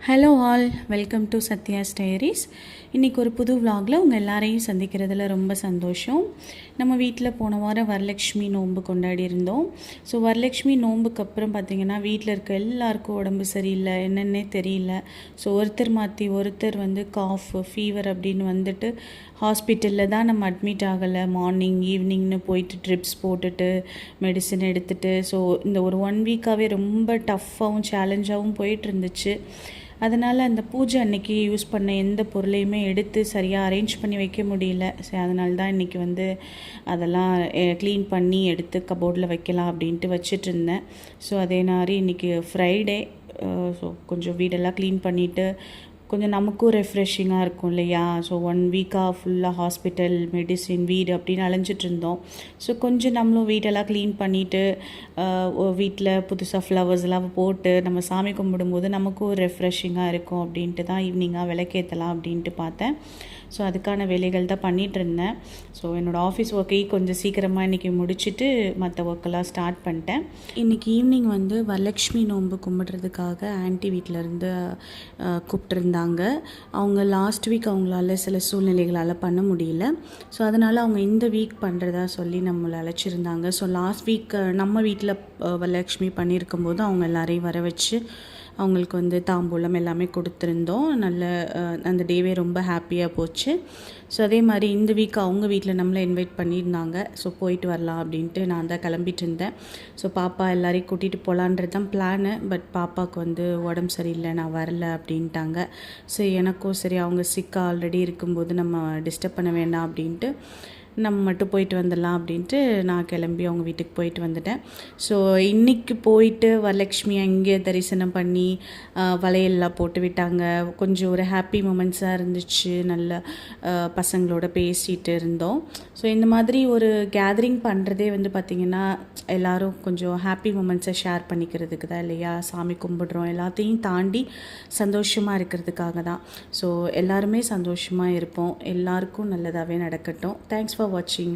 Hello all, welcome to Sathya's diaries. இன்றைக்கி ஒரு புது விலாகில் உங்கள் எல்லாரையும் சந்திக்கிறதுல ரொம்ப சந்தோஷம். நம்ம வீட்டில் போன வாரம் வரலட்சுமி நோன்பு கொண்டாடி இருந்தோம். ஸோ வரலட்சுமி நோன்புக்கு அப்புறம் பார்த்திங்கன்னா வீட்டில் இருக்க எல்லாருக்கும் உடம்பு சரியில்லை, என்னென்னே தெரியல. ஸோ ஒருத்தர் மாற்றி ஒருத்தர் காஃப் ஃபீவர் அப்படின்னு வந்துட்டு ஹாஸ்பிட்டலில் தான் நம்ம அட்மிட் ஆகலை. மார்னிங் ஈவினிங்னு போயிட்டு ட்ரிப்ஸ் போட்டுட்டு மெடிசன் எடுத்துகிட்டு ஸோ இந்த ஒரு 1 வீக்காகவே ரொம்ப டஃப்பாகவும் சேலஞ்சாகவும் போயிட்டு இருந்துச்சு. அதனால் அந்த பூஜை அன்னைக்கு யூஸ் பண்ண எந்த பொருளையுமே எடுத்து சரியாக அரேஞ்ச் பண்ணி வைக்க முடியல. சரி, அதனால தான் இன்றைக்கி அதெல்லாம் க்ளீன் பண்ணி எடுத்து கபோர்டில் வைக்கலாம் அப்படின்ட்டு வச்சிட்டு இருந்தேன். ஸோ அதே மாதிரி இன்றைக்கி ஃப்ரைடே. ஸோ கொஞ்சம் வீடெல்லாம் க்ளீன் பண்ணிவிட்டு கொஞ்சம் நமக்கும் ரெஃப்ரெஷிங்காக இருக்கும் இல்லையா. ஸோ 1 வீக்காக ஃபுல்லாக ஹாஸ்பிட்டல், மெடிசின், வீடு அப்படின்னு அலைஞ்சிட்டு இருந்தோம். ஸோ கொஞ்சம் நம்மளும் வீட்டெல்லாம் க்ளீன் பண்ணிவிட்டு வீட்டில் புதுசாக ஃப்ளவர்ஸ்லாம் போட்டு நம்ம சாமி கும்பிடும்போது நமக்கும் ரெஃப்ரெஷிங்காக இருக்கும் அப்படின்ட்டு தான் ஈவினிங்காக விளக்கேற்றலாம் அப்படின்ட்டு பார்த்தேன். ஸோ அதுக்கான வேலைகள் தான் பண்ணிகிட்டு இருந்தேன். ஸோ என்னோடய ஆஃபீஸ் ஒர்க்கையும் கொஞ்சம் சீக்கிரமாக இன்றைக்கி முடிச்சுட்டு மற்ற ஒர்க்கெல்லாம் ஸ்டார்ட் பண்ணிட்டேன். இன்றைக்கி ஈவினிங் வரலட்சுமி நோன்பு கும்பிட்றதுக்காக ஆன்ட்டி வீட்டிலேருந்து கூப்பிட்டுருந்தாங்க. அவங்க லாஸ்ட் வீக் அவங்களால சில சூழ்நிலைகளால் பண்ண முடியல. ஸோ அதனால் அவங்க இந்த வீக் பண்ணுறதா சொல்லி நம்மளை அழைச்சிருந்தாங்க. ஸோ லாஸ்ட் வீக் நம்ம வீட்டில் வரலட்சுமி பண்ணியிருக்கும்போது அவங்க எல்லாரையும் வர வச்சு அவங்களுக்கு தாம்பூலம் எல்லாமே கொடுத்துருந்தோம். நல்ல அந்த டேவே ரொம்ப ஹாப்பியாக போச்சு. ஸோ அதே மாதிரி இந்த வீக் அவங்க வீட்டில் நம்மளை இன்வைட் பண்ணியிருந்தாங்க. ஸோ போயிட்டு வரலாம் அப்படின்ட்டு நான் தான் கிளம்பிட்டு இருந்தேன். ஸோ பாப்பா எல்லாரையும் கூட்டிகிட்டு போகலான்றது தான் பிளானு. பட் பாப்பாவுக்கு உடம்பு சரியில்லை, நான் வரல அப்படின்ட்டாங்க. ஸோ எனக்கும் சரி, அவங்க சிக்காக ஆல்ரெடி இருக்கும்போது நம்ம டிஸ்டர்ப் பண்ண வேண்டாம் அப்படின்ட்டு நம்ம மட்டும் போயிட்டு வந்துடலாம் அப்படின்ட்டு நான் கிளம்பி அவங்க வீட்டுக்கு போயிட்டு வந்துட்டேன். ஸோ இன்றைக்கி போயிட்டு வரலட்சுமி அங்கே தரிசனம் பண்ணி வளையல்லாம் போட்டு விட்டாங்க. கொஞ்சம் ஒரு ஹாப்பி மூமெண்ட்ஸாக இருந்துச்சு. நல்ல பசங்களோட பேசிகிட்டு இருந்தோம். ஸோ இந்த மாதிரி ஒரு கேதரிங் பண்ணுறதே பார்த்திங்கன்னா எல்லோரும் கொஞ்சம் ஹாப்பி மூமெண்ட்ஸை ஷேர் பண்ணிக்கிறதுக்கு தான் இல்லையா. சாமி கும்பிடுறோம், எல்லாத்தையும் தாண்டி சந்தோஷமாக இருக்கிறதுக்காக தான். ஸோ எல்லாருமே சந்தோஷமாக இருப்போம். எல்லாருக்கும் நல்லதாகவே நடக்கட்டும். Thanks for watching.